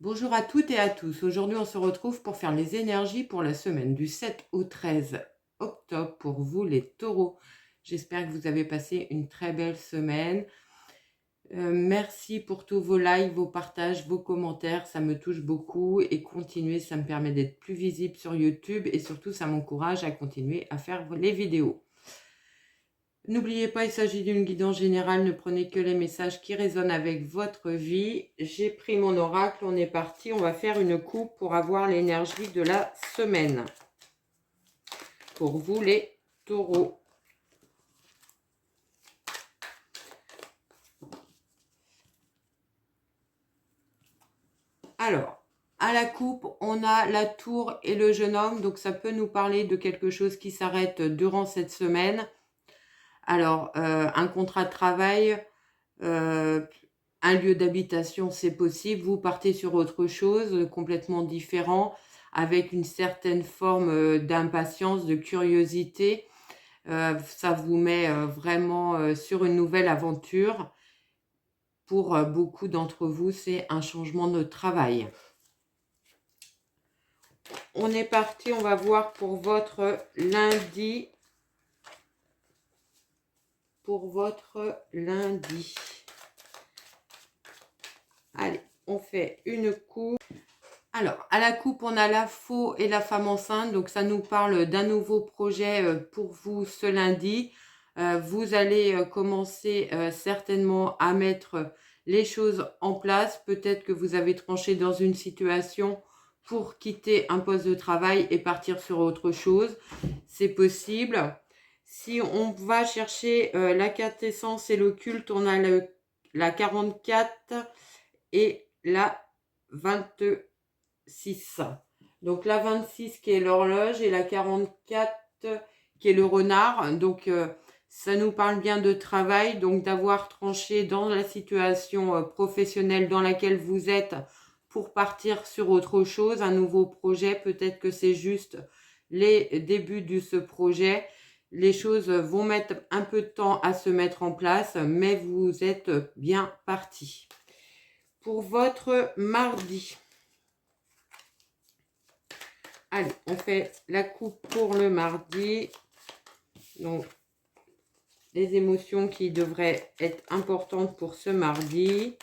Bonjour à toutes et à tous. Aujourd'hui, on se retrouve pour faire les énergies pour la semaine du 7 au 13 octobre pour vous les taureaux. J'espère que vous avez passé une très belle semaine. Merci pour tous vos likes, vos partages, vos commentaires. Ça me touche beaucoup et continuez, ça me permet d'être plus visible sur YouTube et surtout, ça m'encourage à continuer à faire les vidéos. N'oubliez pas, il s'agit d'une guidance générale, ne prenez que les messages qui résonnent avec votre vie. J'ai pris mon oracle, on est parti, on va faire une coupe pour avoir l'énergie de la semaine. Pour vous les taureaux. Alors, à la coupe, on a la tour et le jeune homme, donc ça peut nous parler de quelque chose qui s'arrête durant cette semaine. Alors, un contrat de travail, un lieu d'habitation, c'est possible. Vous partez sur autre chose, complètement différent, avec une certaine forme d'impatience, de curiosité. Ça vous met vraiment sur une nouvelle aventure. Pour beaucoup d'entre vous, c'est un changement de travail. On est parti, on va voir pour votre lundi. Allez, on fait une coupe. Alors, à la coupe, on a la faux et la femme enceinte. Donc, ça nous parle d'un nouveau projet pour vous ce lundi. Vous allez commencer certainement à mettre les choses en place. Peut-être que vous avez tranché dans une situation pour quitter un poste de travail et partir sur autre chose. C'est possible. Si on va chercher la quintessence et l'occulte, on a la 44 et la 26. Donc la 26 qui est l'horloge et la 44 qui est le renard. Donc ça nous parle bien de travail, donc d'avoir tranché dans la situation professionnelle dans laquelle vous êtes pour partir sur autre chose, un nouveau projet. Peut-être que c'est juste les débuts de ce projet. Les choses vont mettre un peu de temps à se mettre en place, mais vous êtes bien parti. Pour votre mardi, allez, on fait la coupe pour le mardi. Donc, les émotions qui devraient être importantes pour ce mardi.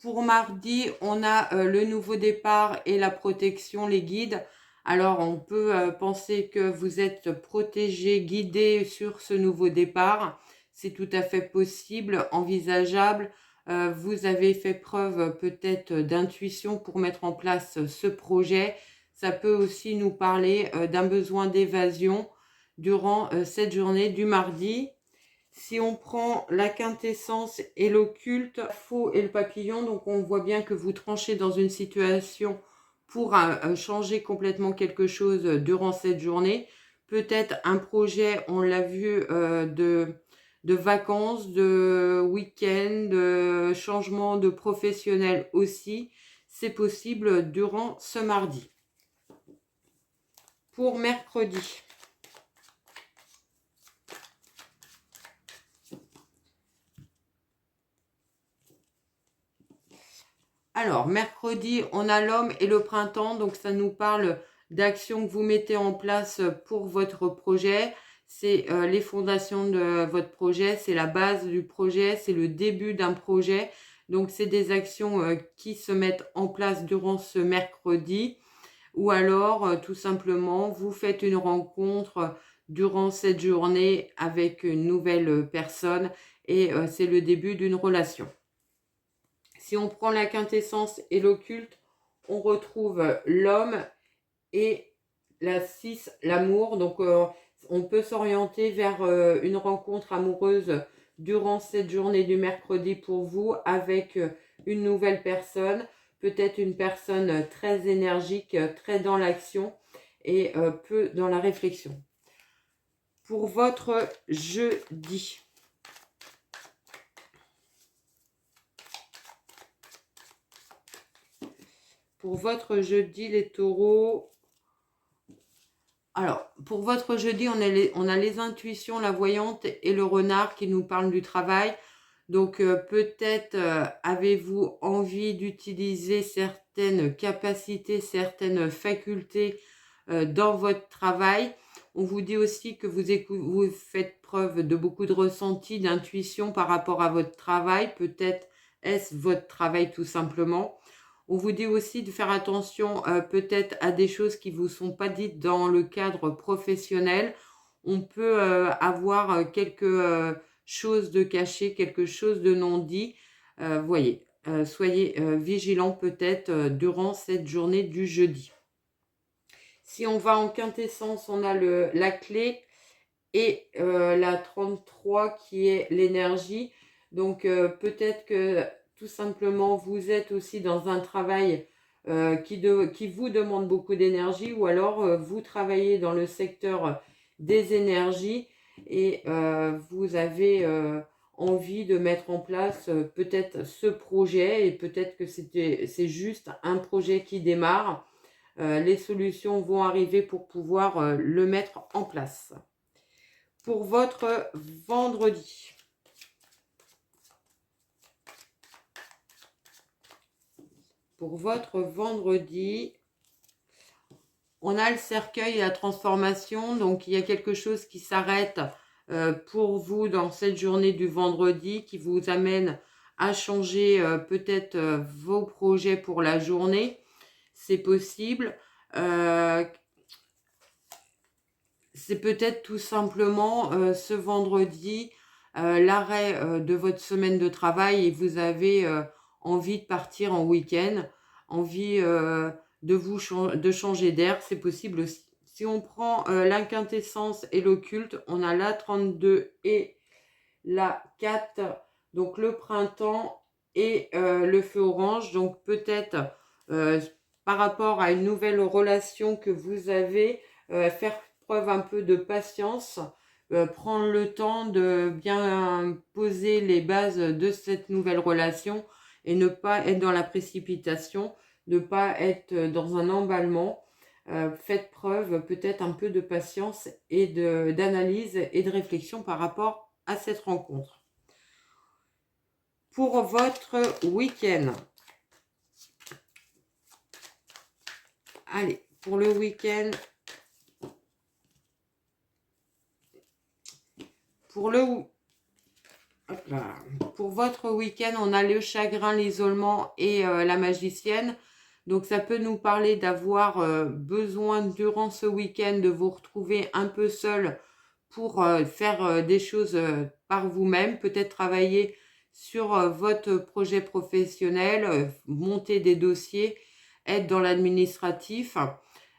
Pour mardi, on a le nouveau départ et la protection, les guides. Alors, on peut penser que vous êtes protégé, guidé sur ce nouveau départ. C'est tout à fait possible, envisageable. Vous avez fait preuve peut-être d'intuition pour mettre en place ce projet. Ça peut aussi nous parler d'un besoin d'évasion durant cette journée du mardi. Si on prend la quintessence et l'occulte, faux et le papillon, donc on voit bien que vous tranchez dans une situation pour changer complètement quelque chose durant cette journée. Peut-être un projet, on l'a vu, de vacances, de week-end, de changement de professionnel aussi. C'est possible durant ce mardi. Pour mercredi. Alors, mercredi, on a l'homme et le printemps, donc ça nous parle d'actions que vous mettez en place pour votre projet. C'est les fondations de votre projet, c'est la base du projet, c'est le début d'un projet. Donc, c'est des actions qui se mettent en place durant ce mercredi. Ou alors, tout simplement, vous faites une rencontre durant cette journée avec une nouvelle personne et c'est le début d'une relation. Si on prend la quintessence et l'occulte, on retrouve l'homme et la 6, l'amour. Donc, on peut s'orienter vers une rencontre amoureuse durant cette journée du mercredi pour vous avec une nouvelle personne. Peut-être une personne très énergique, très dans l'action et peu dans la réflexion. Pour votre jeudi. Pour votre jeudi, les taureaux, Alors, pour votre jeudi, on a les intuitions, la voyante et le renard qui nous parlent du travail. Donc, peut-être avez-vous envie d'utiliser certaines capacités, certaines facultés dans votre travail. On vous dit aussi que vous faites preuve de beaucoup de ressenti, d'intuition par rapport à votre travail. Peut-être est-ce votre travail tout simplement. On vous dit aussi de faire attention peut-être à des choses qui ne vous sont pas dites dans le cadre professionnel. On peut avoir quelque chose de caché, quelque chose de non dit. Voyez, soyez vigilants peut-être durant cette journée du jeudi. Si on va en quintessence, on a la clé et la 33 qui est l'énergie. Donc peut-être que tout simplement vous êtes aussi dans un travail qui vous demande beaucoup d'énergie, ou alors vous travaillez dans le secteur des énergies et vous avez envie de mettre en place peut-être ce projet, et peut-être que c'est juste un projet qui démarre. Les solutions vont arriver pour pouvoir le mettre en place. Pour votre vendredi. Pour votre vendredi, on a le cercueil et la transformation. Donc, il y a quelque chose qui s'arrête pour vous dans cette journée du vendredi, qui vous amène à changer peut-être vos projets pour la journée. C'est possible. C'est peut-être tout simplement ce vendredi l'arrêt de votre semaine de travail, et vous avez envie de partir en week-end, envie de changer d'air. C'est possible aussi. Si on prend l'inquintessence et l'occulte, on a la 32 et la 4, donc le printemps et le feu orange. Donc peut-être par rapport à une nouvelle relation que vous avez, faire preuve un peu de patience, prendre le temps de bien poser les bases de cette nouvelle relation et ne pas être dans la précipitation, ne pas être dans un emballement. Faites preuve peut-être un peu de patience et d'analyse et de réflexion par rapport à cette rencontre. Pour votre week-end. Allez, pour le week-end. Pour votre week-end, on a le chagrin, l'isolement et la magicienne. Donc ça peut nous parler d'avoir besoin durant ce week-end de vous retrouver un peu seul pour faire des choses par vous-même, peut-être travailler sur votre projet professionnel, monter des dossiers, être dans l'administratif.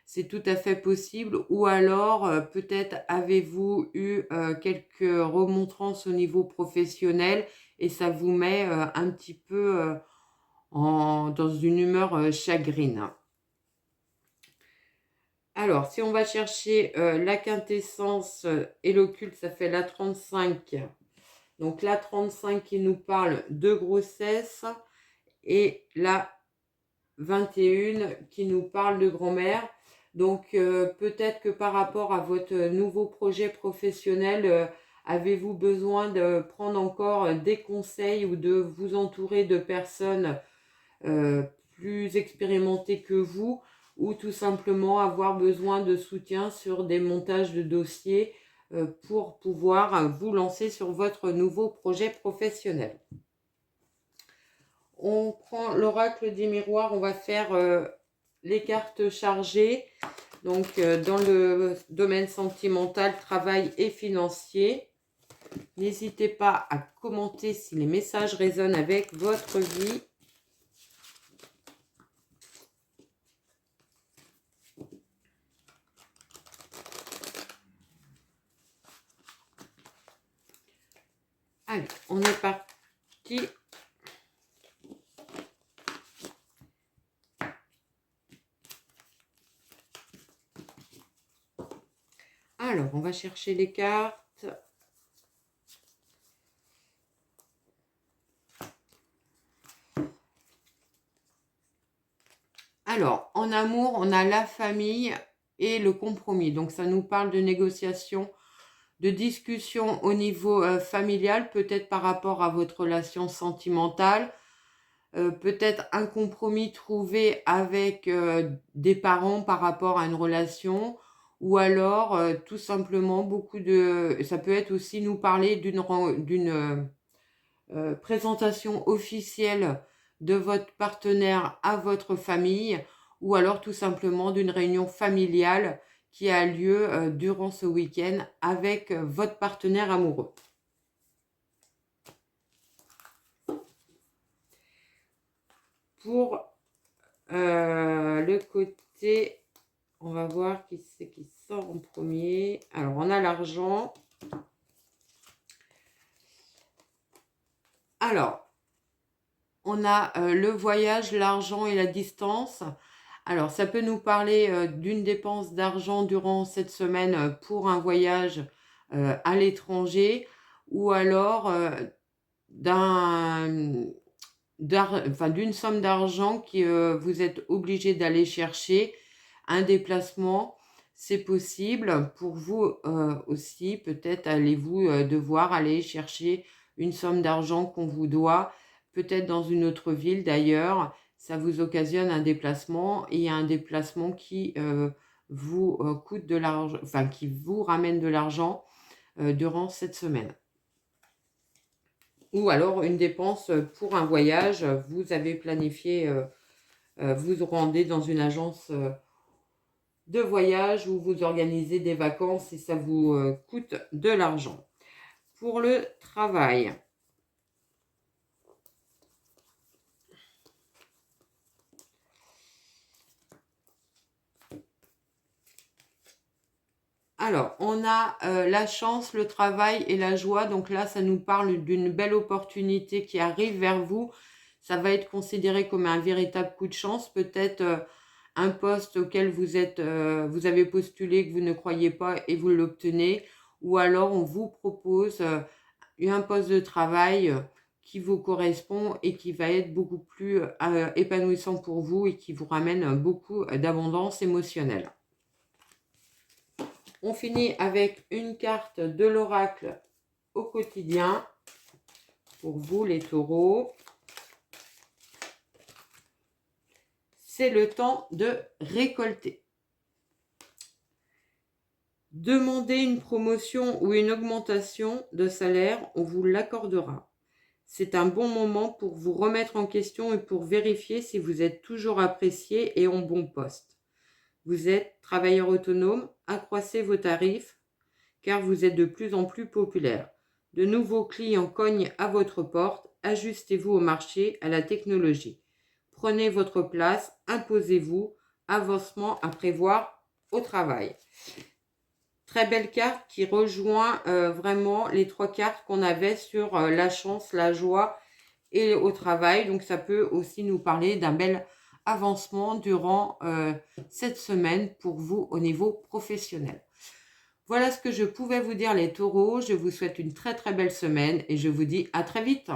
C'est tout à fait possible. Ou alors, peut-être avez-vous eu quelques remontrances au niveau professionnel et ça vous met un petit peu dans une humeur chagrine. Alors, si on va chercher la quintessence et l'occulte, ça fait la 35. Donc, la 35 qui nous parle de grossesse et la 21 qui nous parle de grand-mère. Donc, peut-être que par rapport à votre nouveau projet professionnel, avez-vous besoin de prendre encore des conseils ou de vous entourer de personnes plus expérimentées que vous, ou tout simplement avoir besoin de soutien sur des montages de dossiers pour pouvoir vous lancer sur votre nouveau projet professionnel. On prend l'oracle des miroirs, on va faire les cartes chargées, donc dans le domaine sentimental, travail et financier. N'hésitez pas à commenter si les messages résonnent avec votre vie. Allez, on est parti. Alors, on va chercher les cartes. Alors, en amour, on a la famille et le compromis. Donc ça nous parle de négociation, de discussion au niveau familial, peut-être par rapport à votre relation sentimentale, peut-être un compromis trouvé avec des parents par rapport à une relation, ou alors tout simplement ça peut être aussi nous parler d'une présentation officielle de votre partenaire à votre famille, ou alors tout simplement d'une réunion familiale qui a lieu durant ce week-end avec votre partenaire amoureux. Pour le côté, on va voir qui c'est qui sort en premier. Alors, on a l'argent. Alors, on a le voyage, l'argent et la distance. Alors, ça peut nous parler d'une dépense d'argent durant cette semaine pour un voyage à l'étranger, ou alors d'une somme d'argent que vous êtes obligé d'aller chercher, un déplacement. C'est possible pour vous aussi, peut-être allez-vous devoir aller chercher une somme d'argent qu'on vous doit, peut-être dans une autre ville d'ailleurs. Ça vous occasionne un déplacement, et un déplacement qui vous coûte de l'argent, enfin qui vous ramène de l'argent durant cette semaine. Ou alors une dépense pour un voyage, vous avez planifié, vous vous rendez dans une agence de voyage où vous organisez des vacances et ça vous coûte de l'argent. Pour le travail, alors on a la chance, le travail et la joie. Donc là, ça nous parle d'une belle opportunité qui arrive vers vous. Ça va être considéré comme un véritable coup de chance, peut-être un poste auquel vous avez postulé, que vous ne croyez pas et vous l'obtenez, ou alors on vous propose un poste de travail qui vous correspond et qui va être beaucoup plus épanouissant pour vous et qui vous ramène beaucoup d'abondance émotionnelle. On finit avec une carte de l'oracle au quotidien pour vous les taureaux. C'est le temps de récolter. Demandez une promotion ou une augmentation de salaire, on vous l'accordera. C'est un bon moment pour vous remettre en question et pour vérifier si vous êtes toujours apprécié et en bon poste. Vous êtes travailleur autonome, accroissez vos tarifs car vous êtes de plus en plus populaire. De nouveaux clients cognent à votre porte, ajustez-vous au marché, à la technologie. Prenez votre place, imposez-vous, avancement à prévoir au travail. Très belle carte qui rejoint vraiment les 3 cartes qu'on avait sur la chance, la joie et au travail. Donc ça peut aussi nous parler d'un bel avancement durant cette semaine pour vous au niveau professionnel. Voilà ce que je pouvais vous dire les taureaux. Je vous souhaite une très très belle semaine et je vous dis à très vite.